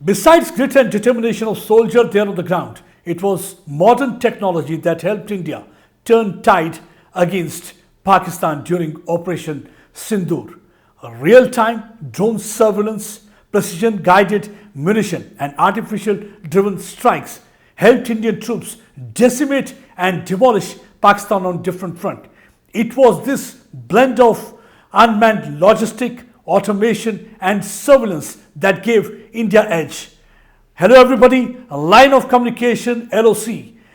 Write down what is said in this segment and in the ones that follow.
Besides grit and determination of soldier there on the ground, it was modern technology that helped India turn tide against Pakistan during Operation Sindoor. Real-time drone surveillance, precision-guided munition, and artificial-driven strikes helped Indian troops decimate and demolish Pakistan on different fronts. It was this blend of unmanned logistic, automation, and surveillance that gave India edge. Hello, everybody. A line of communication (LOC)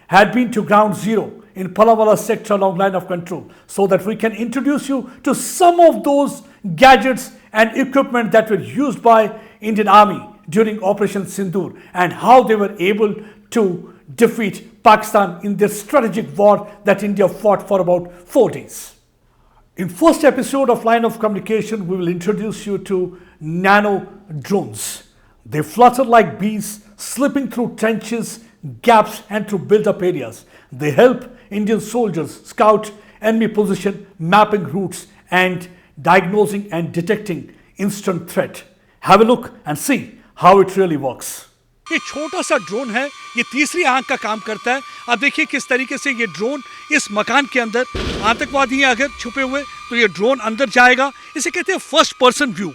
had been to ground zero in Palawala sector along line of control, so that we can introduce you to some of those gadgets and equipment that were used by Indian Army during Operation Sindoor and how they were able to defeat Pakistan in their strategic war that India fought for about 4 days. In first episode of Line of Communication, we will introduce you to nano drones. They flutter like bees, slipping through trenches, gaps, and through built-up areas. They help Indian soldiers scout enemy position, mapping routes, and diagnosing and detecting instant threat. Have a look and see how it really works. ये छोटा सा drone है, ये तीसरी आंख का काम करता है। अब देखिए किस तरीके से ये ड्रोन इस मकान के अंदर, आतंकवादी अगर छुपे हुए तो ये ड्रोन अंदर जाएगा। इसे कहते हैं फर्स्ट पर्सन व्यू।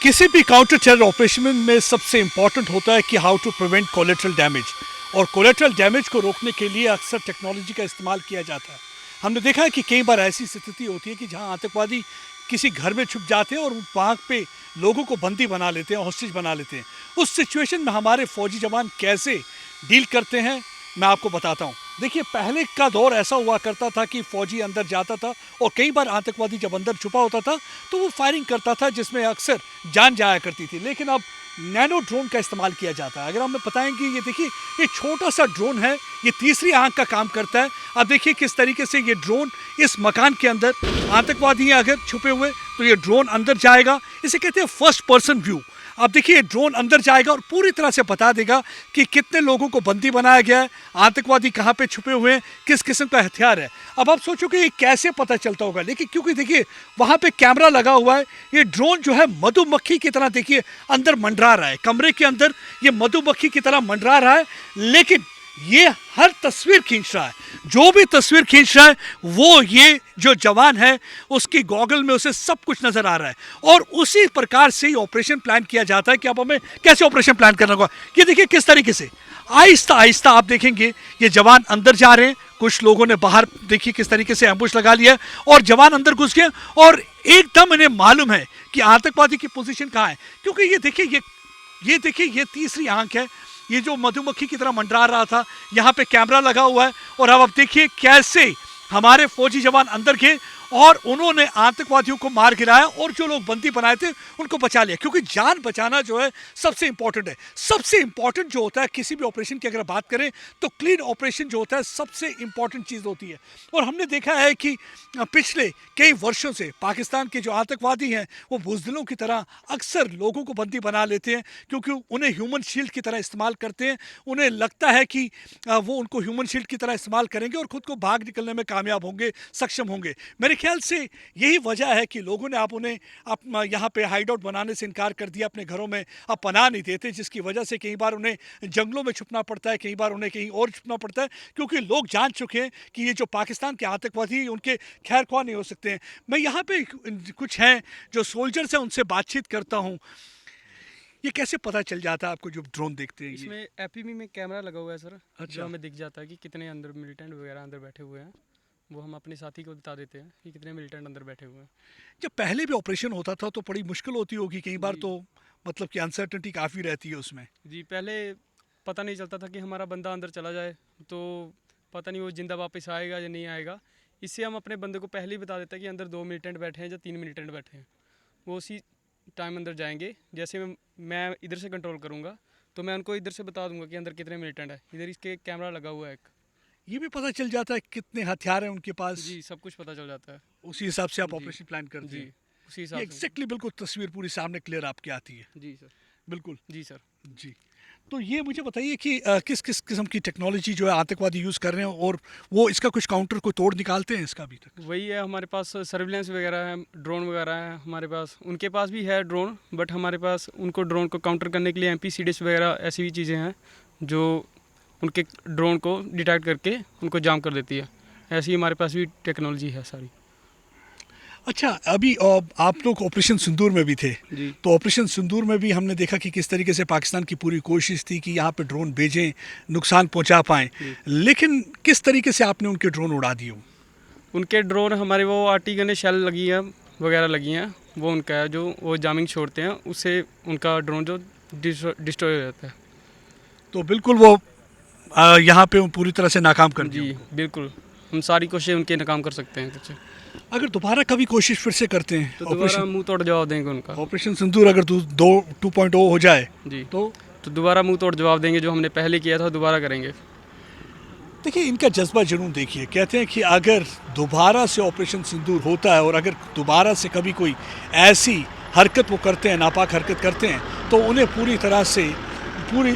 किसी भी काउंटर टेरर ऑपरेशन में सबसे इंपॉर्टेंट होता है कि how to prevent collateral damage, और कोलेटरल डैमेज को रोकने के लिए अक्सर टेक्नोलॉजी का इस्तेमाल किया जाता है। हमने देखा है कि कई बार ऐसी स्थिति होती है कि जहां आतंकवादी किसी घर में छुप जाते हैं और वहां पे लोगों को बंदी बना लेते हैं, हॉस्टेज बना लेते हैं। उस सिचुएशन में हमारे फौजी जवान कैसे डील करते हैं, मैं आपको बताता हूं। देखिए, पहले का दौर ऐसा हुआ करता था कि फौजी अंदर जाता था और कई बार आतंकवादी जब अंदर छुपा होता था तो वो फायरिंग करता था, जिसमें अक्सर जान जाया करती थी। लेकिन अब नैनो ड्रोन का इस्तेमाल किया जाता है। अगर हमें बताएंगे, ये देखिए, ये छोटा सा ड्रोन है, ये तीसरी आंख का काम करता है। अब देखिए किस तरीके से ये ड्रोन इस मकान के अंदर, आतंकवादी अगर छुपे हुए तो ये ड्रोन अंदर जाएगा। इसे कहते हैं फर्स्ट पर्सन व्यू। अब देखिए, ड्रोन अंदर जाएगा और पूरी तरह से बता देगा कि कितने लोगों को बंदी बनाया गया है, आतंकवादी कहाँ पे छुपे हुए हैं, किस किस्म का हथियार है। अब आप सोचो कि ये कैसे पता चलता होगा, लेकिन क्योंकि देखिए वहाँ पे कैमरा लगा हुआ है, ये ड्रोन जो है मधुमक्खी की तरह देखिए अंदर मंडरा रहा है। कमरे के अंदर ये मधुमक्खी की तरह मंडरा रहा है, लेकिन ये हर तस्वीर खींच रहा है। जो भी तस्वीर खींच रहा है वो ये जो जवान है उसकी गॉगल में उसे सब कुछ नजर आ रहा है, और उसी प्रकार से ही ऑपरेशन प्लान किया जाता है कि अब हमें कैसे ऑपरेशन प्लान करना होगा। ये देखिए किस तरीके से आहिस्ता आहिस्ता आप देखेंगे ये जवान अंदर जा रहे हैं। कुछ लोगों ने बाहर देखिए किस तरीके से एम्बुश लगा लिया और जवान अंदर घुस गए, और एकदम इन्हें मालूम है कि आतंकवादी की पोजीशन कहाँ है। क्योंकि ये देखिए ये तीसरी आंख है, ये जो मधुमक्खी की तरह मंडरा रहा था, यहाँ पे कैमरा लगा हुआ है। और अब देखिए कैसे हमारे फौजी जवान अंदर गए और उन्होंने आतंकवादियों को मार गिराया, और जो लोग बंदी बनाए थे उनको बचा लिया। क्योंकि जान बचाना जो है सबसे इंपॉर्टेंट है। सबसे इंपॉर्टेंट जो होता है किसी भी ऑपरेशन की अगर बात करें तो क्लीन ऑपरेशन जो होता है सबसे इंपॉर्टेंट चीज़ होती है। और हमने देखा है कि पिछले कई वर्षों से पाकिस्तान के जो आतंकवादी हैं वो बुज़दिलों की तरह अक्सर लोगों को बंदी बना लेते हैं, क्योंकि उन्हें ह्यूमन शील्ड की तरह इस्तेमाल करते हैं। उन्हें लगता है कि वो उनको ह्यूमन शील्ड की तरह इस्तेमाल करेंगे और ख़ुद को भाग निकलने में कामयाब होंगे, सक्षम होंगे। मेरे ख्याल से यही वजह है कि लोगों ने आप उन्हें यहाँ पे हाइड आउट बनाने से इनकार कर दिया, अपने घरों में अब पनाह नहीं देते, जिसकी वजह से कई बार उन्हें जंगलों में छुपना पड़ता है, कई बार उन्हें कहीं और छुपना पड़ता है, क्योंकि लोग जान चुके हैं कि ये जो पाकिस्तान के आतंकवादी उनके खैर ख्वाह नहीं हो सकते हैं। मैं यहाँ पे कुछ हैं जो सोल्जर्स हैं उनसे बातचीत करता हूँ। ये कैसे पता चल जाता है आपको जो ड्रोन देखते हैं? इसमें एपीमी में कैमरा लगा हुआ है सर। अच्छा। जो हमें दिख जाता है कि कितने अंदर मिलिटेंट वगैरह अंदर बैठे हुए हैं। वो हम अपने साथी को बता देते हैं कि कितने मिलिटेंट अंदर बैठे हुए हैं। जब पहले भी ऑपरेशन होता था तो बड़ी मुश्किल होती होगी कई बार, तो मतलब कि अनसर्टेनिटी काफ़ी रहती है उसमें। जी, पहले पता नहीं चलता था कि हमारा बंदा अंदर चला जाए तो पता नहीं वो जिंदा वापस आएगा या नहीं आएगा। इससे हम अपने बंदे को पहले ही बता देते हैं कि अंदर 2 मिलिटेंट बैठे हैं या 3 मिलिटेंट बैठे हैं। वो उसी टाइम अंदर जाएंगे। जैसे मैं इधर से कंट्रोल करूँगा तो मैं उनको इधर से बता दूंगा कि अंदर कितने मिलिटेंट है। इधर इसके कैमरा लगा हुआ है एक। ये भी पता चल जाता है कितने हथियार हैं उनके पास? जी, सब कुछ पता चल जाता है। उसी हिसाब से आप जी। ऑपरेशन प्लान करते जी, हैं? उसी ये हिसाब से। एग्जैक्टली बिल्कुल तस्वीर पूरी सामने क्लियर आपकी आती है। जी सर। बिल्कुल। जी सर। जी। तो ये मुझे बताइए कि किस किस किस्म की टेक्नोलॉजी जो है आतंकवादी यूज़ कर रहे हैं, और वो इसका कुछ काउंटर को तोड़ निकालते हैं इसका अभी तक? वही है, हमारे पास सर्विलेंस वगैरह है, ड्रोन वगैरह है हमारे पास। उनके पास भी है ड्रोन, बट हमारे पास उनको ड्रोन को काउंटर करने के लिए MPCDS वगैरह ऐसी भी चीज़ें हैं जो उनके ड्रोन को डिटेक्ट करके उनको जाम कर देती है। ऐसी हमारे पास भी टेक्नोलॉजी है सारी। अच्छा, अभी आप लोग ऑपरेशन सिंदूर में भी थे, जी। तो ऑपरेशन सिंदूर में भी हमने देखा कि किस तरीके से पाकिस्तान की पूरी कोशिश थी कि यहाँ पे ड्रोन भेजें, नुकसान पहुँचा पाएँ, लेकिन किस तरीके से आपने उनके ड्रोन उड़ा दिए? उनके ड्रोन हमारे वो RT गन शेल लगी है वगैरह लगी हैं, वो उनका है जो वो जामिंग छोड़ते हैं, उससे उनका ड्रोन जो डिस्ट्रॉय हो जाता है। तो बिल्कुल वो यहाँ पे पूरी तरह से नाकाम कर दिए। जी बिल्कुल, हम सारी कोशिशें उनके नाकाम कर सकते हैं कुछ। अगर दोबारा कभी कोशिश फिर से करते हैं तो दोबारा मुंह तोड़ जवाब देंगे उनका। ऑपरेशन सिंदूर अगर 2.0 हो जाए जी तो दोबारा मुंह तोड़ जवाब देंगे, जो हमने पहले किया था दोबारा करेंगे। देखिए, इनका जज्बा जरूर देखिए। कहते हैं कि अगर दोबारा से ऑपरेशन सिंदूर होता है और अगर दोबारा से कभी कोई ऐसी हरकत वो करते हैं, नापाक हरकत करते हैं, तो उन्हें पूरी तरह से पूरी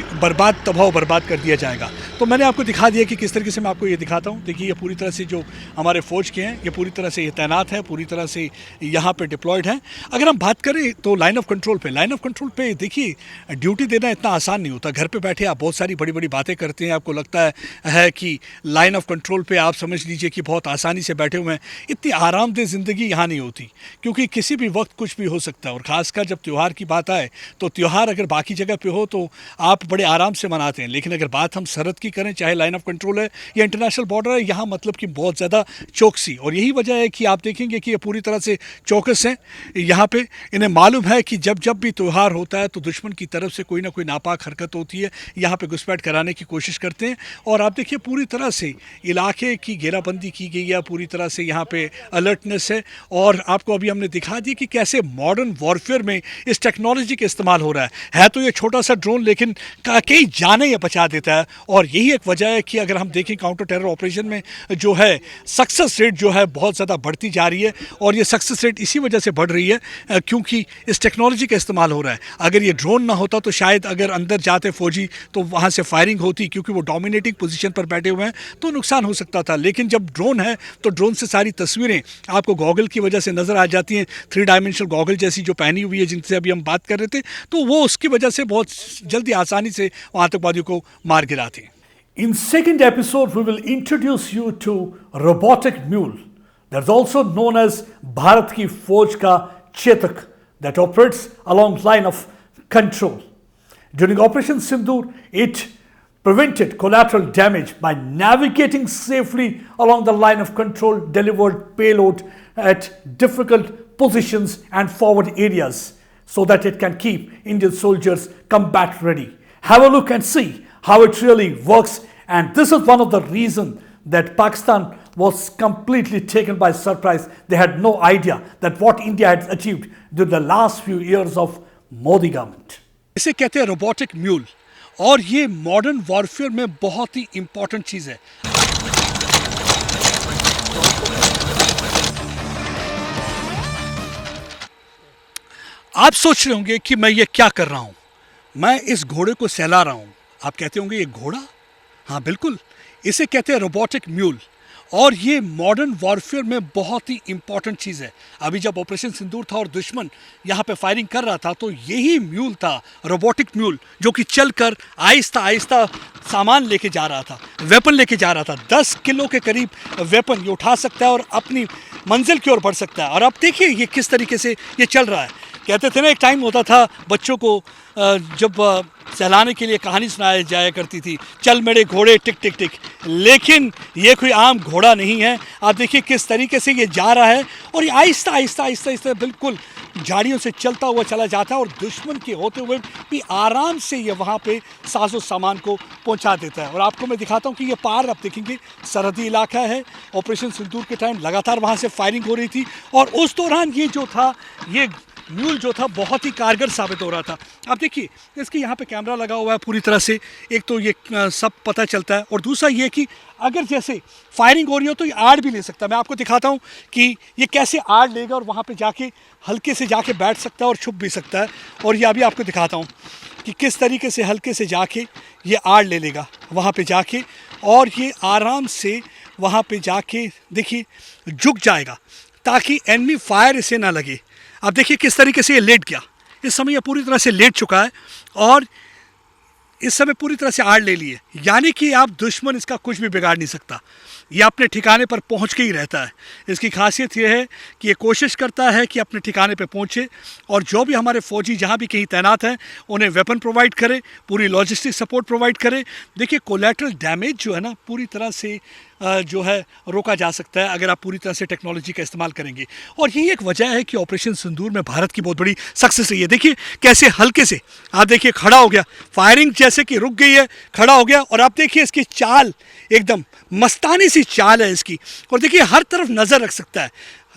तबाह बर्बाद कर दिया जाएगा। तो मैंने आपको दिखा दिया कि किस तरीके से मैं आपको ये दिखाता हूँ। देखिए, ये पूरी तरह से जो हमारे फ़ौज के हैं, ये पूरी तरह से ये तैनात है, पूरी तरह से यहाँ पे डिप्लॉयड हैं। अगर हम बात करें तो लाइन ऑफ कंट्रोल पे देखिए, ड्यूटी देना इतना आसान नहीं होता। घर पे बैठे आप बहुत सारी बड़ी बड़ी बातें करते हैं, आपको लगता है कि लाइन ऑफ कंट्रोल पे आप समझ लीजिए कि बहुत आसानी से बैठे हुए हैं। इतनी आरामदेह ज़िंदगी यहाँ नहीं होती, क्योंकि किसी भी वक्त कुछ भी हो सकता है। और ख़ासकर जब त्यौहार की बात आए, तो त्यौहार अगर बाकी जगह पे हो तो आप बड़े आराम से मनाते हैं, लेकिन अगर बात हम सरहद की करें, चाहे लाइन ऑफ कंट्रोल है या इंटरनेशनल बॉर्डर है, यहाँ मतलब कि बहुत ज़्यादा चौकसी। और यही वजह है कि आप देखेंगे कि ये पूरी तरह से चौकस हैं। यहाँ पे इन्हें मालूम है कि जब भी त्यौहार होता है तो दुश्मन की तरफ से कोई ना कोई नापाक हरकत होती है, यहाँ पे घुसपैठ कराने की कोशिश करते हैं। और आप देखिए, पूरी तरह से इलाके की घेराबंदी की गई है, पूरी तरह से यहाँ पे अलर्टनेस है। और आपको अभी हमने दिखा दिया कि कैसे मॉडर्न वॉरफेयर में इस टेक्नोलॉजी का इस्तेमाल हो रहा है तो ये छोटा सा ड्रोन, लेकिन कई जानें ये बचा देता है। और यही एक वजह है कि अगर हम देखें काउंटर टेरर ऑपरेशन में जो है सक्सेस रेट जो है बहुत ज़्यादा बढ़ती जा रही है। और ये सक्सेस रेट इसी वजह से बढ़ रही है क्योंकि इस टेक्नोलॉजी का इस्तेमाल हो रहा है। अगर ये ड्रोन ना होता तो शायद अगर अंदर जाते फौजी तो वहाँ से फायरिंग होती, क्योंकि वो डोमिनेटिंग पोजीशन पर बैठे हुए हैं, तो नुकसान हो सकता था। लेकिन जब ड्रोन है तो ड्रोन से सारी तस्वीरें आपको गॉगल की वजह से नज़र आ जाती हैं, 3 डायमेंशनल गॉगल जैसी जो पहनी हुई है, जिनसे अभी हम बात कर रहे थे, तो वो उसकी वजह से बहुत जल्दी आसानी से आतंकवादियों को मार गिराते हैं। In second episode, we will introduce you to robotic mule, that's also known as Bharat ki Fauj ka Chetak, that operates along line of control. During Operation Sindoor, it prevented collateral damage by navigating safely along the line of control, delivered payload at difficult positions and forward areas so that it can keep Indian soldiers combat ready. Have a look and see how it really works. And this is one of the reasons that Pakistan was completely taken by surprise. They had no idea that what India had achieved during the last few years of Modi government. इसे कहते हैं robotic mule, और ये modern warfare में बहुत ही important चीज़ है। आप सोच रहे होंगे कि मैं ये क्या कर रहा हूँ, मैं इस घोड़े को सहला रहा हूँ। आप कहते होंगे ये घोड़ा, हाँ बिल्कुल, इसे कहते हैं रोबोटिक म्यूल, और ये मॉडर्न वॉरफेयर में बहुत ही इंपॉर्टेंट चीज़ है। अभी जब ऑपरेशन सिंदूर था और दुश्मन यहाँ पे फायरिंग कर रहा था, तो यही म्यूल था, रोबोटिक म्यूल, जो कि चलकर आहिस्ता आहिस्ता सामान लेके जा रहा था, वेपन लेके जा रहा था। 10 किलो के करीब वेपन ये उठा सकता है और अपनी मंजिल की ओर बढ़ सकता है। और आप देखिए ये किस तरीके से ये चल रहा है। कहते थे ना, एक टाइम होता था बच्चों को जब सहलाने के लिए कहानी सुनाई जाया करती थी, चल मेरे घोड़े टिक टिक टिक। लेकिन ये कोई आम घोड़ा नहीं है। आप देखिए किस तरीके से ये जा रहा है, और ये आहिस्ता आहिस्ता आहिस्ता आहिस्ता बिल्कुल झाड़ियों से चलता हुआ चला जाता है, और दुश्मन के होते हुए भी आराम से ये वहाँ पे साजो सामान को पहुँचा देता है। और आपको मैं दिखाता हूँ कि ये पार, आप देखेंगे सरहदी इलाका है। ऑपरेशन सिंदूर के टाइम लगातार वहाँ से फायरिंग हो रही थी, और उस दौरान ये जो था, ये म्यूल जो था बहुत ही कारगर साबित हो रहा था। आप देखिए इसके यहाँ पे कैमरा लगा हुआ है पूरी तरह से, एक तो ये सब पता चलता है, और दूसरा ये कि अगर जैसे फायरिंग हो रही हो तो ये आड़ भी ले सकता है। मैं आपको दिखाता हूँ कि ये कैसे आड़ लेगा और वहाँ पे जाके हल्के से जाके बैठ सकता है और छुप भी सकता है। और ये अभी आपको दिखाता हूँ, कि किस तरीके से हल्के से जाके ये आड़ ले लेगा वहाँ पे जाके, और ये आराम से वहाँ पे जाके देखिए झुक जाएगा ताकि एनिमी फायर इसे ना लगे। अब देखिए किस तरीके से ये लेट गया, इस समय ये पूरी तरह से लेट चुका है और इस समय पूरी तरह से आड़ ले लिए, यानी कि आप दुश्मन इसका कुछ भी बिगाड़ नहीं सकता, ये अपने ठिकाने पर पहुंच के ही रहता है। इसकी खासियत यह है कि ये कोशिश करता है कि अपने ठिकाने पर पहुंचे और जो भी हमारे फौजी जहां भी कहीं तैनात हैं उन्हें वेपन प्रोवाइड करे, पूरी लॉजिस्टिक सपोर्ट प्रोवाइड करे। देखिए कोलैटरल डैमेज जो है ना पूरी तरह से जो है रोका जा सकता है अगर आप पूरी तरह से टेक्नोलॉजी का इस्तेमाल करेंगे, और यही एक वजह है कि ऑपरेशन सिंदूर में भारत की बहुत बड़ी सक्सेस रही है। देखिए कैसे हल्के से आप देखिए खड़ा हो गया, फायरिंग जैसे कि रुक गई है, खड़ा हो गया, और आप देखिए इसकी चाल एकदम मस्तानी सी चाल है इसकी, और देखिए हर तरफ नज़र रख सकता है,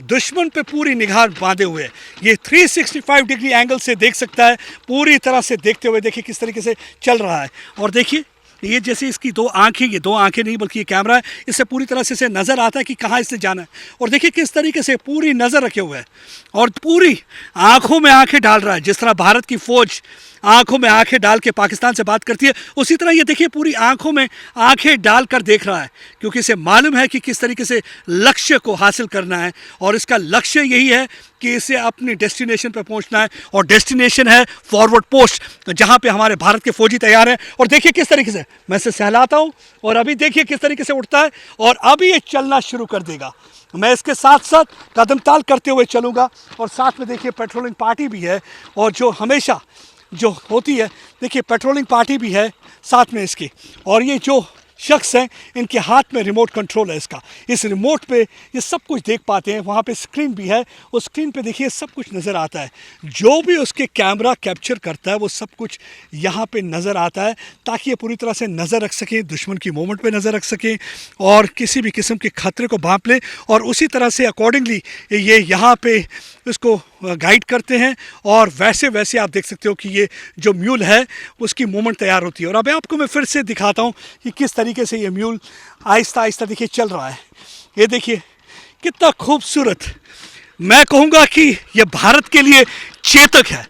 दुश्मन पे पूरी निगाह बांधे हुए है, ये 365 डिग्री एंगल से देख सकता है, पूरी तरह से देखते हुए देखिए किस तरीके से चल रहा है। और देखिए ये जैसे इसकी दो आंखें, ये दो आंखें नहीं बल्कि ये कैमरा है, इससे पूरी तरह से इसे नज़र आता है कि कहाँ इसने जाना है, और देखिए किस तरीके से पूरी नज़र रखे हुए है और पूरी आंखों में आंखें डाल रहा है। जिस तरह भारत की फ़ौज आंखों में आंखें डाल के पाकिस्तान से बात करती है, उसी तरह ये देखिए पूरी आंखों में आंखें डालकर देख रहा है, क्योंकि इसे मालूम है कि किस तरीके से लक्ष्य को हासिल करना है, और इसका लक्ष्य यही है कि इसे अपनी डेस्टिनेशन पर पहुंचना है, और डेस्टिनेशन है फॉरवर्ड पोस्ट, जहां पे हमारे भारत के फौजी तैयार हैं। और देखिए किस तरीके से मैं इसे सहलाता हूं, और अभी देखिए किस तरीके से उठता है, और अभी ये चलना शुरू कर देगा। मैं इसके साथ साथ कदम ताल करते हुए चलूँगा, और साथ में देखिए पेट्रोलिंग पार्टी भी है, और जो हमेशा जो होती है देखिए पेट्रोलिंग पार्टी भी है साथ में इसकी, और ये जो शख्स हैं इनके हाथ में रिमोट कंट्रोल है इसका, इस रिमोट पे ये सब कुछ देख पाते हैं। वहाँ पे स्क्रीन भी है, उस स्क्रीन पे देखिए सब कुछ नज़र आता है, जो भी उसके कैमरा कैप्चर करता है वो सब कुछ यहाँ पे नज़र आता है, ताकि ये पूरी तरह से नज़र रख सकें, दुश्मन की मूवमेंट पे नज़र रख सकें और किसी भी किस्म के खतरे को भांप लें, और उसी तरह से अकॉर्डिंगली ये यहाँ पे इसको गाइड करते हैं, और वैसे वैसे आप देख सकते हो कि ये जो म्यूल है उसकी मूवमेंट तैयार होती है। और अब आपको मैं फिर से दिखाता हूँ कि किस तरीके से ये म्यूल आहिस्ता आहिस्ता देखिए चल रहा है। ये देखिए कितना खूबसूरत, मैं कहूँगा कि ये भारत के लिए चेतक है,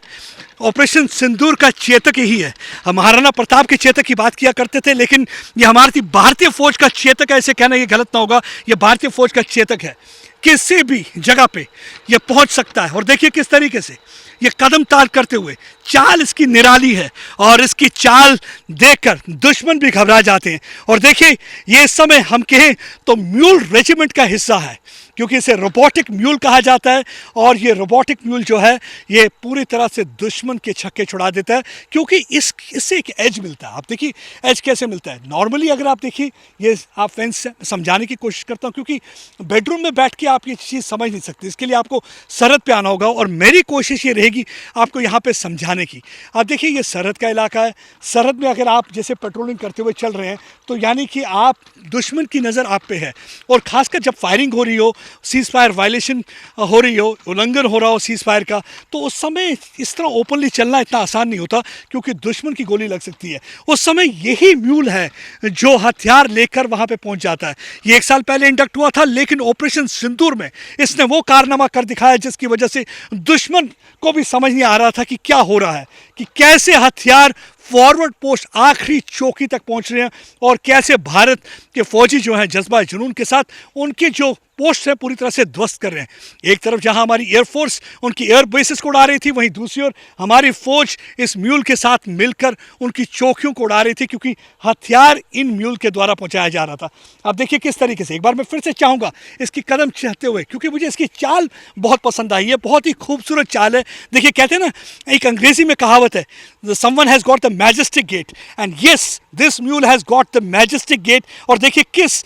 ऑपरेशन सिंदूर का चेतक यही है। हम महाराणा प्रताप के चेतक की बात किया करते थे, लेकिन ये हमारी भारतीय फौज का चेतक है, ऐसे कहना ये गलत ना होगा, ये भारतीय फौज का चेतक है, किसी भी जगह पे ये पहुंच सकता है। और देखिए किस तरीके से ये कदम ताल करते हुए, चाल इसकी निराली है, और इसकी चाल देखकर दुश्मन भी घबरा जाते हैं। और देखिए ये इस समय हम कहें तो म्यूल रेजिमेंट का हिस्सा है, क्योंकि इसे रोबोटिक म्यूल कहा जाता है, और ये रोबोटिक म्यूल जो है ये पूरी तरह से दुश्मन के छक्के छुड़ा देता है, क्योंकि इससे एक एज मिलता है। आप देखिए एज कैसे मिलता है, नॉर्मली अगर आप देखिए ये आप फ्रेंड्स से समझाने की कोशिश करता हूँ, क्योंकि बेडरूम में बैठ के आप ये चीज़ समझ नहीं सकते, इसके लिए आपको सरहद पे आना होगा, और मेरी कोशिश ये रहेगी आपको यहाँ पे समझाने की। आप देखिए ये सरहद का इलाका है, सरहद में अगर आप जैसे पेट्रोलिंग करते हुए चल रहे हैं तो यानी कि आप दुश्मन की नज़र आप पे है, और ख़ासकर जब फायरिंग हो रही हो, सीज़ फायर वायलेशन हो रही हो, उल्लंघन हो रहा हो सीज़ फायर का, तो उस समय इस तरह ओपनली चलना इतना आसान नहीं होता, क्योंकि दुश्मन की गोली लग सकती है। उस समय यही म्यूल है जो हथियार लेकर वहाँ पे पहुँच जाता है। ये 1 साल पहले इंडक्ट हुआ था, लेकिन ऑपरेशन सिंदूर में इसने वो कारनामा कर दिखाया जिसकी वजह से दुश्मन को भी समझ नहीं आ रहा था कि क्या हो रहा है, कि कैसे हथियार फॉरवर्ड पोस्ट आखिरी चौकी तक पहुंच रहे हैं, और कैसे भारत के फौजी जो हैं जज्बा जुनून के साथ उनकी जो पोस्ट है पूरी तरह से ध्वस्त कर रहे हैं। एक तरफ जहां हमारी एयरफोर्स उनकी एयर बेसिस को उड़ा रही थी, वहीं दूसरी ओर हमारी फौज इस म्यूल के साथ मिलकर उनकी चौकियों को उड़ा रही थी, क्योंकि हथियार इन म्यूल के द्वारा पहुंचाया जा रहा था। अब देखिए किस तरीके से, एक बार मैं फिर से चाहूँगा इसकी कदम चलते हुए, क्योंकि मुझे इसकी चाल बहुत पसंद आई है, बहुत ही खूबसूरत चाल है। देखिए कहते हैं ना, एक अंग्रेजी में कहावत है, someone has got the majestic gait, and yes this mule has got the majestic gait. और देखिए किस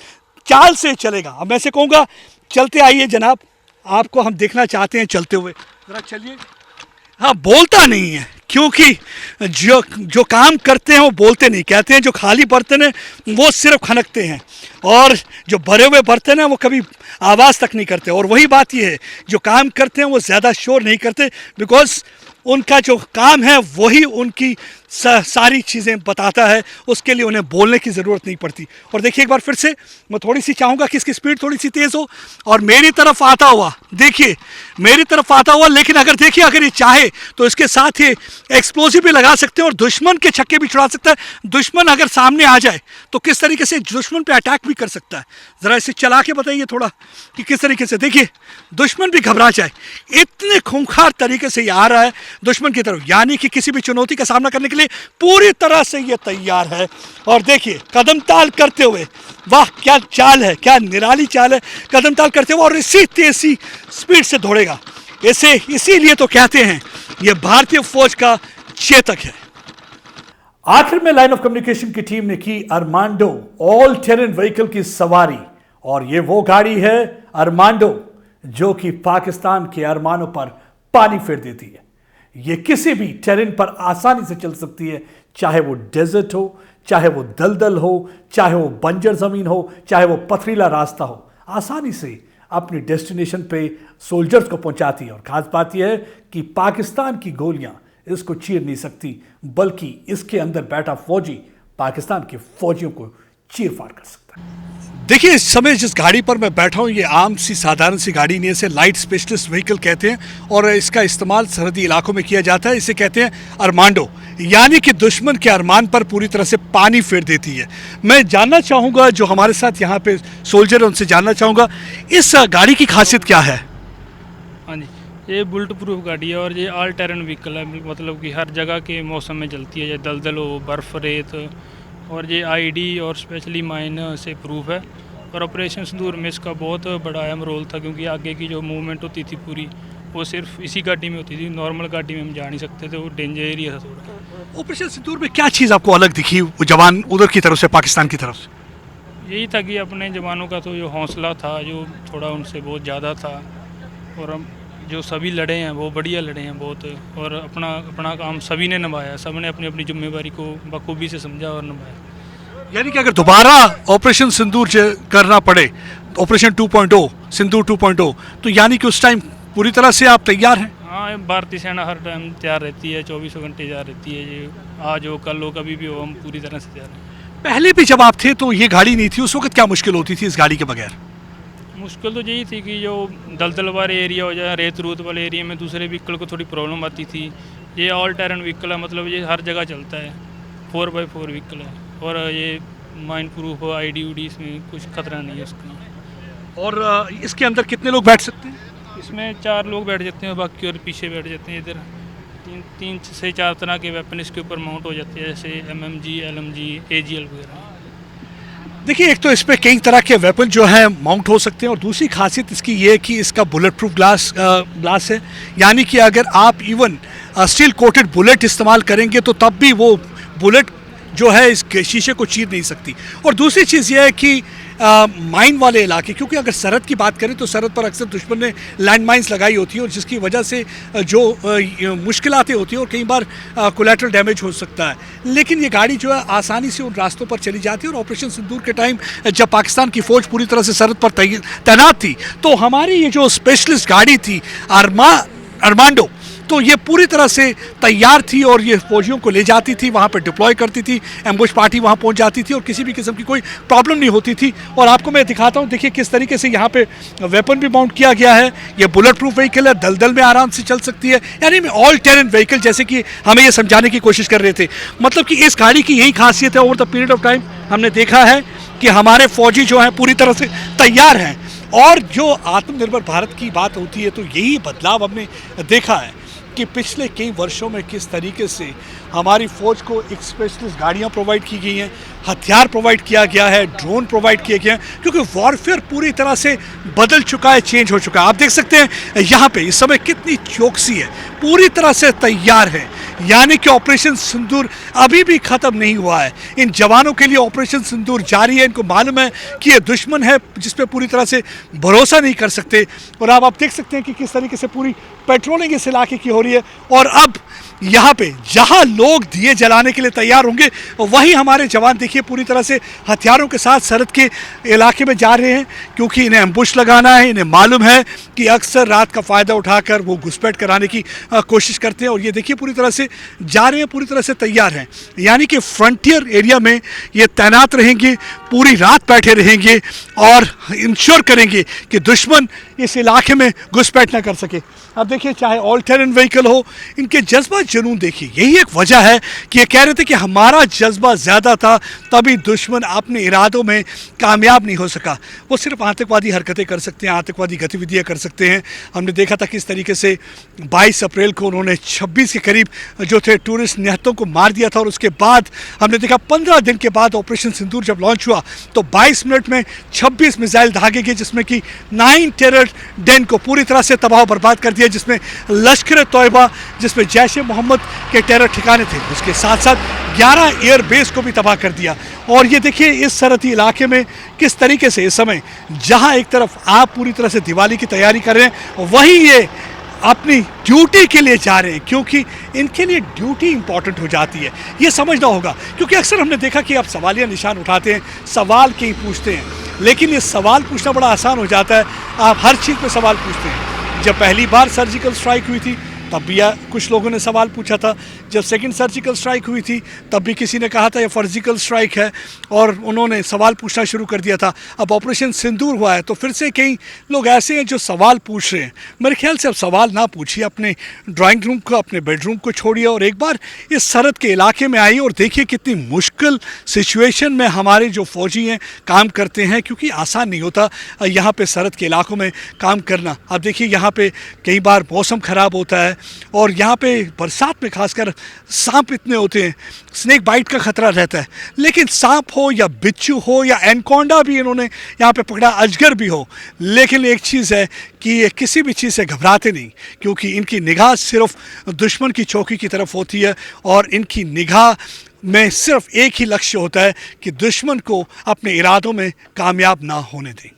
चाल से चलेगा। अब मैं ऐसे कहूँगा चलते आइए जनाब, आपको हम देखना चाहते हैं चलते हुए, जरा चलिए। हाँ, बोलता नहीं है, क्योंकि जो काम करते हैं वो बोलते नहीं, कहते हैं जो खाली बर्तन है वो सिर्फ खनकते हैं, और जो भरे हुए बर्तन हैं वो कभी आवाज़ तक नहीं करते। और वही बात ये है, जो काम करते हैं वो ज़्यादा शोर नहीं करते, बिकॉज उनका जो काम है वही उनकी सारी चीज़ें बताता है, उसके लिए उन्हें बोलने की ज़रूरत नहीं पड़ती। और देखिए एक बार फिर से मैं थोड़ी सी चाहूँगा कि इसकी स्पीड थोड़ी सी तेज़ हो और मेरी तरफ आता हुआ, देखिए मेरी तरफ आता हुआ, लेकिन अगर देखिए अगर ये चाहे तो इसके साथ ही एक्सप्लोजिव भी लगा सकते हैं और दुश्मन के छक्के भी छुड़ा सकता है। दुश्मन अगर सामने आ जाए तो किस तरीके से दुश्मन पे अटैक भी कर सकता है। ज़रा इसे चला के बताइए थोड़ा कि किस तरीके से, देखिए दुश्मन भी घबरा जाए, इतने खूंखार तरीके से ये आ रहा है दुश्मन की तरफ, यानी कि किसी भी चुनौती का सामना करने के लिए पूरी तरह से ये तैयार है। और देखिए कदम ताल करते हुए, वाह क्या चाल है, क्या निराली चाल है, कदम ताल करते हुए और इसी तेजी स्पीड से दौड़ेगा। इसे इसीलिए तो कहते हैं ये भारतीय फौज का चेतक है। आखिर में लाइन ऑफ कम्युनिकेशन की टीम ने की अरमांडो ऑल टेरेन व्हीकल की सवारी, और ये वो गाड़ी है अरमांडो जो कि पाकिस्तान के अरमानों पर पानी फेर देती है। ये किसी भी टेरेन पर आसानी से चल सकती है, चाहे वो डेजर्ट हो, चाहे वो दलदल हो, चाहे वो बंजर ज़मीन हो, चाहे वो पथरीला रास्ता हो, आसानी से अपनी डेस्टिनेशन पे सोल्जर्स को पहुंचाती है। और खास बात यह है कि पाकिस्तान की गोलियां इसको चीर नहीं सकती, बल्कि इसके अंदर बैठा फौजी पाकिस्तान के फौजियों को चीर फाड़ कर सकता है। देखिए इस समय जिस गाड़ी पर मैं बैठा हूँ ये आम सी साधारण सी गाड़ी नहीं है, इसे लाइट स्पेशलिस्ट व्हीकल कहते हैं और इसका इस्तेमाल सरहदी इलाकों में किया जाता है। इसे कहते हैं अरमांडो, यानी कि दुश्मन के अरमान पर पूरी तरह से पानी फेर देती है। मैं जानना चाहूँगा जो हमारे साथ यहाँ पे सोल्जर है उनसे जानना चाहूँगा इस गाड़ी की खासियत क्या है। हाँ जी, ये बुलेट प्रूफ गाड़ी है और ये ऑल टेरेन व्हीकल है, मतलब कि हर जगह के मौसम में चलती है, जैसे दलदल हो, बर्फ़, रेत, और ये आईडी और स्पेशली माइन से प्रूफ है। और ऑपरेशन सिंदूर में इसका बहुत बड़ा अहम रोल था, क्योंकि आगे की जो मूवमेंट होती थी पूरी वो सिर्फ इसी गाड़ी में होती थी, नॉर्मल गाड़ी में हम जा नहीं सकते थे, वो डेंजर एरिया था थोड़ा। ऑपरेशन सिंदूर में क्या चीज़ आपको अलग दिखी वो जवान उधर की तरफ से, पाकिस्तान की तरफ से? यही था कि अपने जवानों का तो जो हौसला था जो थोड़ा उनसे बहुत ज़्यादा था, और हम जो सभी लड़े हैं वो बढ़िया लड़े हैं बहुत, और अपना अपना काम सभी ने निभाया, सब ने अपनी अपनी जिम्मेदारी को बखूबी से समझा और निभाया। यानी कि अगर दोबारा ऑपरेशन सिंदूर करना पड़े, ऑपरेशन 2.0 सिंदूर 2.0, तो यानी कि उस टाइम पूरी तरह से आप तैयार हैं? हाँ, भारतीय सेना हर टाइम तैयार रहती है, 24 घंटे तैयार रहती है। ये आज हो कल हो कभी भी हो, हम पूरी तरह से तैयार हैं। पहले भी जब आप थे तो ये गाड़ी नहीं थी, उस वक्त क्या मुश्किल होती थी इस गाड़ी के बगैर? मुश्किल तो यही थी कि जो दलदल वाले एरिया हो जाए, रेत रूत वाले एरिया में दूसरे व्हीकल को थोड़ी प्रॉब्लम आती थी। ये ऑल टेरेन व्हीकल है, मतलब ये हर जगह चलता है, 4x4 व्हीकल है, और ये माइन प्रूफ हो, आईडी उडी, इसमें कुछ खतरा नहीं है उसका। और इसके अंदर कितने लोग बैठ सकते हैं? इसमें 4 लोग बैठ जाते हैं, बाकी और पीछे बैठ जाते हैं। इधर 3 से 4 तरह के वेपन इसके ऊपर माउंट हो जाते हैं, जैसे MMG, LMG, AGL वगैरह। देखिए एक तो इस पर कई तरह के वेपन जो है माउंट हो सकते हैं, और दूसरी खासियत इसकी ये है कि इसका बुलेट प्रूफ ग्लास है, यानी कि अगर आप इवन स्टील कोटेड बुलेट इस्तेमाल करेंगे तो तब भी वो बुलेट जो है इस शीशे को चीर नहीं सकती। और दूसरी चीज़ ये है कि माइन वाले इलाके, क्योंकि अगर सरहद की बात करें तो सरहद पर अक्सर दुश्मन ने लैंड माइन्स लगाई होती है, और जिसकी वजह से जो मुश्किलातें होती हैं और कई बार कोलैटरल डैमेज हो सकता है। लेकिन ये गाड़ी जो है आसानी से उन रास्तों पर चली जाती है। और ऑपरेशन सिंदूर के टाइम जब पाकिस्तान की फ़ौज पूरी तरह से सरहद पर तैनात थी, तो हमारी ये जो स्पेशलिस्ट गाड़ी थी अरमांडो, तो ये पूरी तरह से तैयार थी और ये फौजियों को ले जाती थी, वहाँ पर डिप्लॉय करती थी, एम्बुश पार्टी वहाँ पहुँच जाती थी और किसी भी किस्म की कोई प्रॉब्लम नहीं होती थी। और आपको मैं दिखाता हूँ, देखिए किस तरीके से यहाँ पे वेपन भी माउंट किया गया है। ये बुलेट प्रूफ व्हीकल है, दलदल में आराम से चल सकती है, यानी ऑल टेरेन व्हीकल, जैसे कि हमें ये समझाने की कोशिश कर रहे थे। मतलब कि इस गाड़ी की यही खासियत है। Over the period of time हमने देखा है कि हमारे फौजी जो हैं पूरी तरह से तैयार हैं। और जो आत्मनिर्भर भारत की बात होती है तो यही बदलाव हमने देखा है कि पिछले कई वर्षों में किस तरीके से हमारी फ़ौज को एक स्पेशलिस्ट गाड़ियाँ प्रोवाइड की गई हैं, हथियार प्रोवाइड किया गया है, ड्रोन प्रोवाइड किए गए हैं, क्योंकि वॉरफेयर पूरी तरह से बदल चुका है, चेंज हो चुका है। आप देख सकते हैं यहाँ पे इस समय कितनी चौकसी है, पूरी तरह से तैयार है, यानी कि ऑपरेशन सिंदूर अभी भी ख़त्म नहीं हुआ है। इन जवानों के लिए ऑपरेशन सिंदूर जारी है। इनको मालूम है कि ये दुश्मन है जिस पे पूरी तरह से भरोसा नहीं कर सकते। और अब आप देख सकते हैं कि किस तरीके से पूरी पेट्रोलिंग इस इलाके की हो रही है। और अब यहाँ पे जहाँ लोग दिए जलाने के लिए तैयार होंगे वहीं हमारे जवान देखिए पूरी तरह से हथियारों के साथ सरहद के इलाके में जा रहे हैं, क्योंकि इन्हें एम्बुश लगाना है। इन्हें मालूम है कि अक्सर रात का फ़ायदा उठाकर वो घुसपैठ कराने की कोशिश करते हैं। और ये देखिए पूरी तरह से जा रहे हैं, पूरी तरह से तैयार हैं, यानी कि फ्रंटियर एरिया में ये तैनात रहेंगे, पूरी रात बैठे रहेंगे और इंश्योर करेंगे कि दुश्मन इस इलाके में घुसपैठ ना कर सके। अब देखिए चाहे ऑल टेरेन व्हीकल हो, इनके जज्बा जुनून देखिए। यही एक वजह है कि ये कह रहे थे कि हमारा जज्बा ज़्यादा था, तभी दुश्मन अपने इरादों में कामयाब नहीं हो सका। वो सिर्फ आतंकवादी हरकतें कर सकते हैं, आतंकवादी गतिविधियां कर सकते हैं। हमने देखा था किस तरीके से 22 अप्रैल को उन्होंने 26 के करीब जो थे टूरिस्ट निहत्तों को मार दिया था। और उसके बाद हमने देखा 15 दिन के बाद ऑपरेशन सिंदूर जब लॉन्च हुआ तो 22 मिनट में 26 मिसाइल दागे गए, जिसमें कि 9 टेरर डेन को पूरी तरह से तबाह बर्बाद कर दिया, जिसमें लश्कर तोयबा, जिसमें जैश ए मोहम्मद के टेरर ठिकाने थे, उसके साथ साथ 11 एयर बेस को भी तबाह कर दिया। और ये देखिए इस सरहदी इलाके में किस तरीके से इस समय जहां एक तरफ आप पूरी तरह से दिवाली की तैयारी कर रहे हैं, वहीं ये अपनी ड्यूटी के लिए जा रहे हैं, क्योंकि इनके लिए ड्यूटी इंपॉर्टेंट हो जाती है। ये समझना होगा, क्योंकि अक्सर हमने देखा कि आप सवालिया निशान उठाते हैं, सवाल कहीं पूछते हैं, लेकिन ये सवाल पूछना बड़ा आसान हो जाता है। आप हर चीज़ पे सवाल पूछते हैं। जब पहली बार सर्जिकल स्ट्राइक हुई थी तब भी कुछ लोगों ने सवाल पूछा था। जब सेकंड सर्जिकल स्ट्राइक हुई थी तब भी किसी ने कहा था ये फर्जिकल स्ट्राइक है, और उन्होंने सवाल पूछना शुरू कर दिया था। अब ऑपरेशन सिंदूर हुआ है तो फिर से कई लोग ऐसे हैं जो सवाल पूछ रहे हैं। मेरे ख्याल से अब सवाल ना पूछिए, अपने ड्राइंग रूम को, अपने बेडरूम को छोड़िए और एक बार इस सरहद के इलाके में आइए और देखिए कितनी मुश्किल सिचुएशन में हमारे जो फौजी हैं काम करते हैं, क्योंकि आसान नहीं होता यहाँ पे सरहद के इलाकों में काम करना। अब देखिए यहाँ पे कई बार मौसम ख़राब होता है और यहाँ पे बरसात में खासकर सांप इतने होते हैं, स्नेक बाइट का खतरा रहता है। लेकिन सांप हो या बिच्छू हो या एनकोंडा भी इन्होंने यहाँ पे पकड़ा, अजगर भी हो, लेकिन एक चीज़ है कि ये किसी भी चीज़ से घबराते नहीं, क्योंकि इनकी निगाह सिर्फ दुश्मन की चौकी की तरफ होती है और इनकी निगाह में सिर्फ एक ही लक्ष्य होता है कि दुश्मन को अपने इरादों में कामयाब ना होने दें।